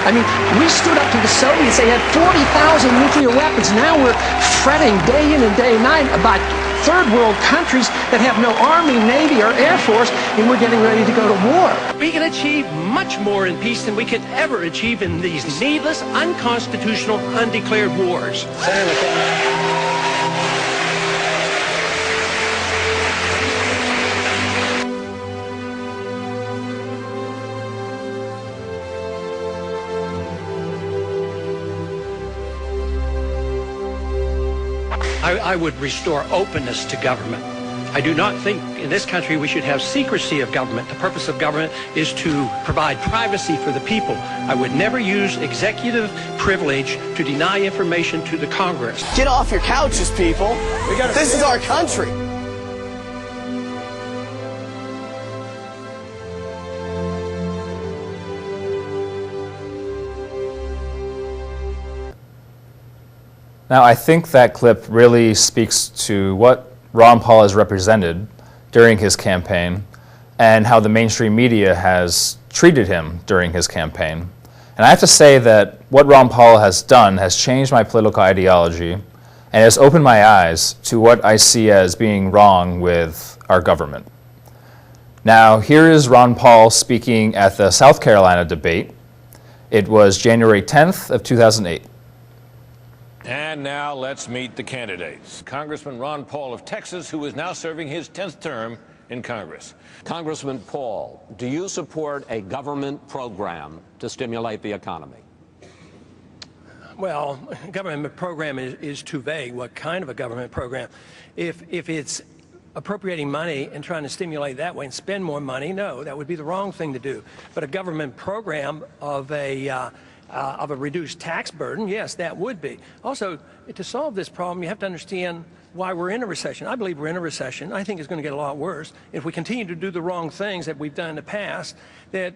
I mean, we stood up to the Soviets. They had 40,000 nuclear weapons. Now we're fretting day in and day night about third world countries that have no army, navy, or air force, and we're getting ready to go to war. We can achieve much more in peace than we could ever achieve in these needless, unconstitutional, undeclared wars. I would restore openness to government. I do not think in this country we should have secrecy of government. The purpose of government is to provide privacy for the people. I would never use executive privilege to deny information to the Congress. Get off your couches, people. This is our country. Now, I think that clip really speaks to what Ron Paul has represented during his campaign and how the mainstream media has treated him during his campaign. And I have to say that what Ron Paul has done has changed my political ideology and has opened my eyes to what I see as being wrong with our government. Now, here is Ron Paul speaking at the South Carolina debate. It was January 10th of 2008. And now let's meet the candidates. Congressman Ron Paul of Texas, who is now serving his 10th term in Congress. Congressman Paul, do you support a government program to stimulate the economy? Well, government program is too vague. What kind of a government program? If it's appropriating money and trying to stimulate that way and spend more money, no, that would be the wrong thing to do. But a government program of a reduced tax burden, yes, that would be. Also, to solve this problem, you have to understand why we're in a recession. I believe we're in a recession. I think it's going to get a lot worse. If we continue to do the wrong things that we've done in the past, that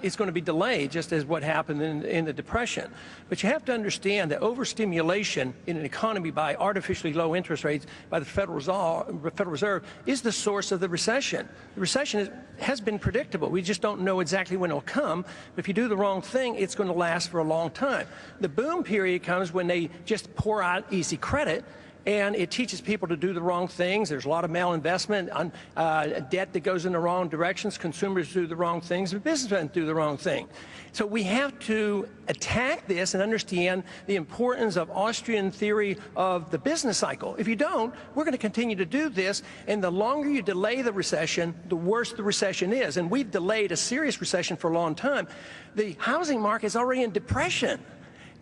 it's going to be delayed, just as what happened in the Depression. But you have to understand that overstimulation in an economy by artificially low interest rates by the Federal Reserve is the source of the recession. The recession has been predictable. We just don't know exactly when it'll come. But if you do the wrong thing, it's going to last for a long time. The boom period comes when they just pour out easy credit, and it teaches people to do the wrong things. There's a lot of malinvestment, debt that goes in the wrong directions, consumers do the wrong things, and businessmen do the wrong thing. So we have to attack this and understand the importance of Austrian theory of the business cycle. If you don't, we're going to continue to do this, and the longer you delay the recession, the worse the recession is. And we've delayed a serious recession for a long time. The housing market is already in depression.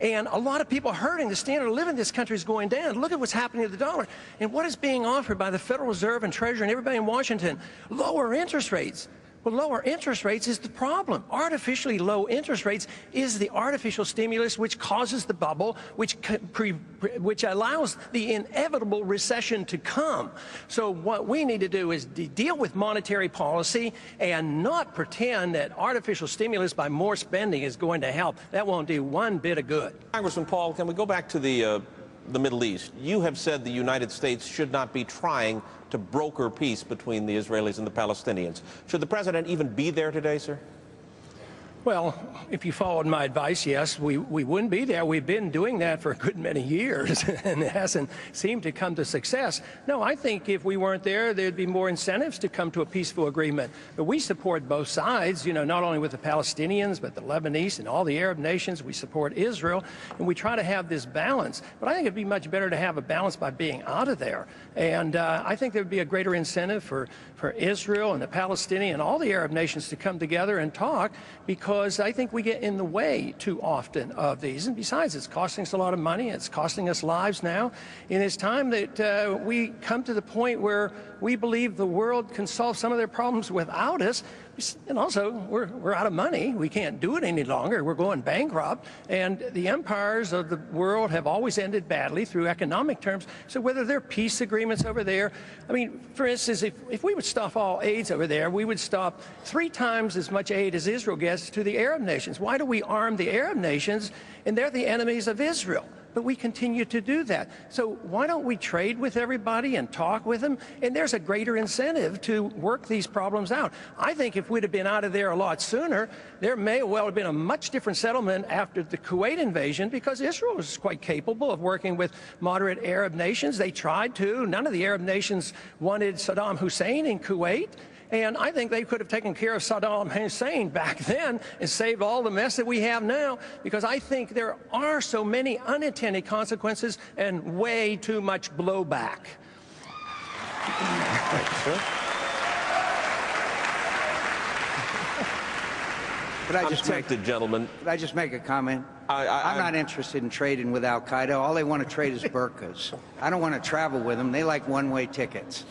And a lot of people are hurting. The standard of living in this country is going down. Look at what's happening to the dollar. And what is being offered by the Federal Reserve and Treasury and everybody in Washington? Lower interest rates. Well, lower interest rates is the problem. Artificially low interest rates is the artificial stimulus which causes the bubble, which allows the inevitable recession to come. So what we need to do is deal with monetary policy and not pretend that artificial stimulus by more spending is going to help. That won't do one bit of good. Congressman Paul, can we go back to the Middle East? You have said the United States should not be trying to broker peace between the Israelis and the Palestinians. Should the president even be there today, sir? Well, if you followed my advice, yes, we wouldn't be there. We've been doing that for a good many years, and it hasn't seemed to come to success. No, I think if we weren't there, there'd be more incentives to come to a peaceful agreement. But we support both sides, you know, not only with the Palestinians, but the Lebanese and all the Arab nations. We support Israel, and we try to have this balance. But I think it'd be much better to have a balance by being out of there. And I think there would be a greater incentive for Israel and the Palestinian and all the Arab nations to come together and talk, because I think we get in the way too often of these. And besides, it's costing us a lot of money. It's costing us lives now. And it's time that we come to the point where we believe the world can solve some of their problems without us. And also, we're out of money. We can't do it any longer. We're going bankrupt. And the empires of the world have always ended badly through economic terms. So whether there are peace agreements over there, I mean, for instance, if we would stop all aids over there, we would stop 3 times as much aid as Israel gets to the Arab nations. Why do we arm the Arab nations, and they're the enemies of Israel? but we continue to do that. So why don't we trade with everybody and talk with them? And there's a greater incentive to work these problems out. I think if we'd have been out of there a lot sooner, there may well have been a much different settlement after the Kuwait invasion, because Israel was quite capable of working with moderate Arab nations. They tried to. None of the Arab nations wanted Saddam Hussein in Kuwait. And I think they could have taken care of Saddam Hussein back then and saved all the mess that we have now, because I think there are so many unintended consequences and way too much blowback. Thank you, sir. Could I I'm just tempted, gentlemen. Could I just make a comment? I'm not interested in trading with Al Qaeda. All they want to trade is burqas. I don't want to travel with them. They like one-way tickets.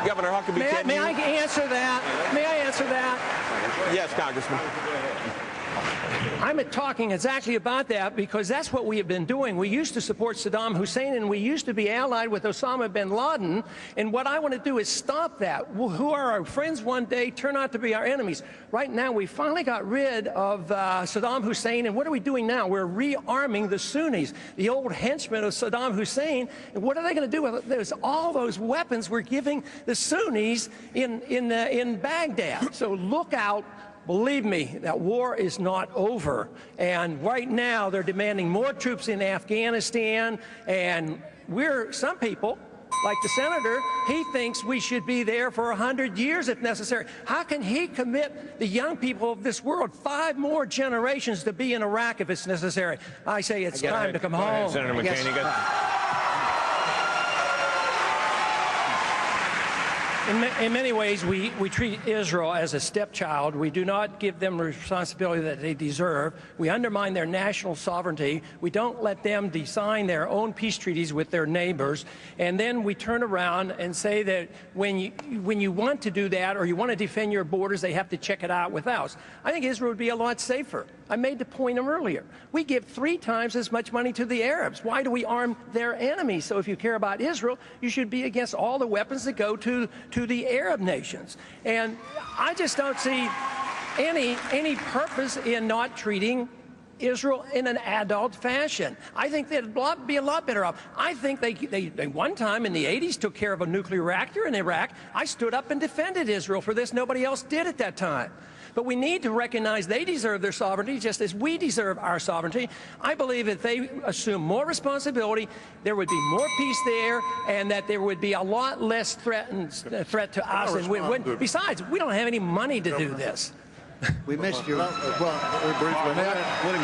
Governor Huckabee, May I answer that? May I answer that? Yes, Congressman. I'm talking exactly about that, because that's what we have been doing. We used to support Saddam Hussein, and we used to be allied with Osama bin Laden. And what I want to do is stop that. Who are our friends one day turn out to be our enemies. Right now, we finally got rid of Saddam Hussein, and what are we doing now? We're rearming the Sunnis, the old henchmen of Saddam Hussein. And what are they going to do with it? There's all those weapons we're giving the Sunnis in Baghdad. So look out. Believe me, that war is not over. And right now, they're demanding more troops in Afghanistan. And some people, like the senator, he thinks we should be there for 100 years if necessary. How can he commit the young people of this world 5 more generations to be in Iraq if it's necessary? I say it's time to come home. Senator McCain, you got... In many ways, we treat Israel as a stepchild. We do not give them the responsibility that they deserve. We undermine their national sovereignty. We don't let them design their own peace treaties with their neighbors. And then we turn around and say that when you want to do that, or you want to defend your borders, they have to check it out with us. I think Israel would be a lot safer. I made the point earlier. We give 3 times as much money to the Arabs. Why do we arm their enemies? So if you care about Israel, you should be against all the weapons that go to the Arab nations. And I just don't see any purpose in not treating Israel in an adult fashion. I think they'd be a lot better off. I think they one time in the 80s took care of a nuclear reactor in Iraq. I stood up and defended Israel for this. Nobody else did at that time. But we need to recognize they deserve their sovereignty just as we deserve our sovereignty. I believe if they assume more responsibility, there would be more peace there, and that there would be a lot less threat to us. And besides, we don't have any money to do this. We missed you. Well, briefly.